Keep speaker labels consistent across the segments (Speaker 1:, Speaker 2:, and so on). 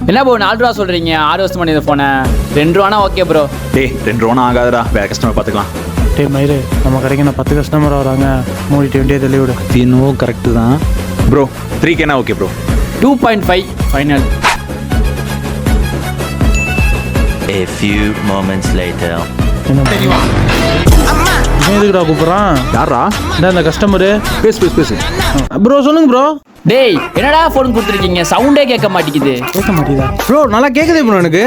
Speaker 1: என்ன ப்ரோ 4 ரூபா சொல்றீங்க? 6 வருஷம் பண்ணி போன 2 ரூபானா ஓகே ப்ரோ.
Speaker 2: டேய் 2 ரூபா ஆகாதுடா, வேற கஸ்டமர் பார்த்துக்கலாம்.
Speaker 3: டேய் மயிறு, நம்ம கடைக்கு நான் 10 கஸ்டமர் வராங்க, மூடிட்டு வண்டியை தள்ளி விடு.
Speaker 4: இன்னும் கரெக்டு தான்
Speaker 2: bro 3K okay bro.
Speaker 1: 2.5 final.
Speaker 5: A few moments later.
Speaker 3: எதுக்குடா கூப்பிட்றான்?
Speaker 2: யாரா?
Speaker 3: இந்த கஸ்டமரு.
Speaker 2: பேசு.
Speaker 3: ப்ரோ சொல்லுங்க ப்ரோ.
Speaker 1: டேய் என்னடா ஃபோன் கொடுத்துருக்கீங்க? சவுண்டே கேட்க மாட்டேங்குது.
Speaker 3: கேட்க மாட்டேங்குதா ப்ரோ? நல்லா கேட்குதே ப்ரோ எனக்கு.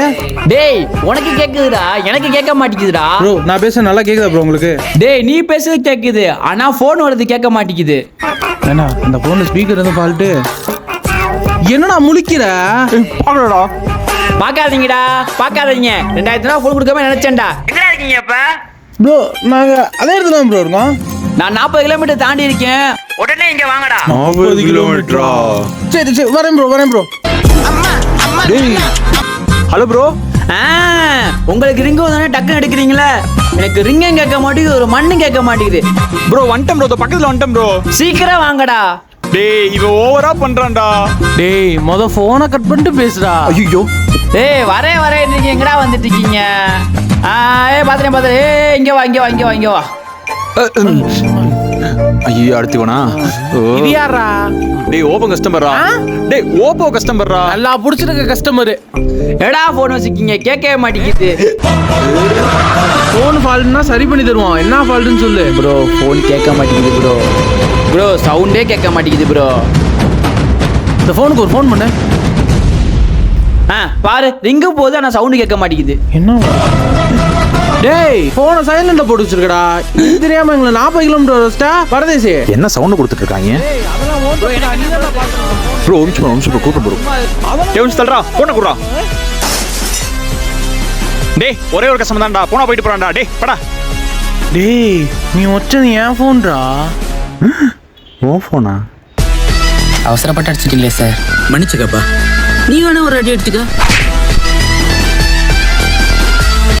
Speaker 1: டேய் உனக்கு கேட்குதுடா, எனக்கு கேட்க மாட்டேங்குதுடா.
Speaker 3: ப்ரோ நான் பேச நல்லா கேட்குதா ப்ரோ உங்களுக்கு?
Speaker 1: டேய் நீ பேசுறது கேட்குது, ஆனா ஃபோன் வருது கேட்க மாட்டேங்குது.
Speaker 3: ஏன்னா இந்த ஃபோனில் ஸ்பீக்கர் இருந்து ஃபால்ட்டு. என்னடா முழிக்கிற?
Speaker 2: பாக்கடா.
Speaker 1: பார்க்காதீங்கடா, பார்க்காதீங்க. 2000 ரூபா ஃபோன் கொடுக்காம நினைச்சேன்டா. எங்கடா இருக்கீங்க இப்ப?
Speaker 3: ப்ரோ நாங்கள் அதே இடத்துல ப்ரோ இருக்கோம்.
Speaker 1: நான் 40 கிலோமீட்டர் தாண்டி இருக்கேன். உடனே இங்க வாங்கடா.
Speaker 2: 40 கிலோமீட்டரா?
Speaker 3: சரி வரேன் ப்ரோ.
Speaker 2: டேய் ஹலோ ப்ரோ.
Speaker 1: உங்களுக்கு ரிங்கு தானே டக்குன்னு எடுக்கிறீங்களே, எனக்கு ரிங்கும் கேட்க மாட்டேங்குது, ஒரு மண்ணும் கேட்க மாட்டேங்குது.
Speaker 2: ப்ரோ வந்துட்டேன் ப்ரோ, பக்கத்துல வந்துட்டேன் ப்ரோ.
Speaker 1: சீக்கிரம் வாங்கடா.
Speaker 2: டேய் இவன் ஓவரா பண்றான்டா.
Speaker 3: டேய் ஃபோனை கட் பண்ணிட்டு பேசுடா.
Speaker 2: ஐயோ
Speaker 1: டேய் வரேன் நீங்க எங்கடா வந்துட்டு இருக்கீங்க? பாத்துறேன். இங்க வா.
Speaker 2: ஐயோ அடுத்துவனா?
Speaker 3: இது யாரா?
Speaker 2: டேய் ஓப்போ கஸ்டமரா? டேய் ஓப்போ கஸ்டமரா?
Speaker 3: நல்லா புடிச்சிருக்க கஸ்டமரு.
Speaker 1: எடா போன் வச்சுக்கீங்க, கேட்கவே மாட்டேங்குது.
Speaker 3: ஃபோன் ஃபால்ட்னா சரி பண்ணி தருவோம். என்ன ஃபால்ட்னு சொல்லு
Speaker 1: ப்ரோ. ஃபோன் கேட்க மாட்டேங்குது ப்ரோ, சவுண்டே கேட்க மாட்டேங்குது ப்ரோ.
Speaker 3: இந்த ஃபோனுக்கு ஒரு ஃபோன் பண்ணு.
Speaker 1: பாரு ரிங்கு போகுது, ஆனா சவுண்டு கேட்க மாட்டேங்குது.
Speaker 3: என்ன? டேய் ஃபோனை சைலண்ட்ல போட்டு வச்சிருக்கடா. இது தெரியாம எங்களை 40 கிலோமீட்டர் வச்சிட்டா பரதேசி.
Speaker 2: என்ன சவுண்ட் கொடுத்துட்டு இருக்காங்க ப்ரோ? ஒரு நிமிஷம் கூப்பிட்டு ப்ரோ. டேய் தள்ளுடா, போன குடுறா. டேய் ஒரே ஒரு கஸ்டமர் தான்டா, போனா போயிட்டு போறான்டா. டேய் படா.
Speaker 3: டேய் நீ வச்சது என் ஃபோன்டா.
Speaker 2: ஓ ஃபோனா?
Speaker 6: அவசரப்பட்டு அடிச்சிட்டீங்களே சார், மன்னிச்சுக்கப்பா. நீ வேணா ஒரு அடி எடுத்துக்க.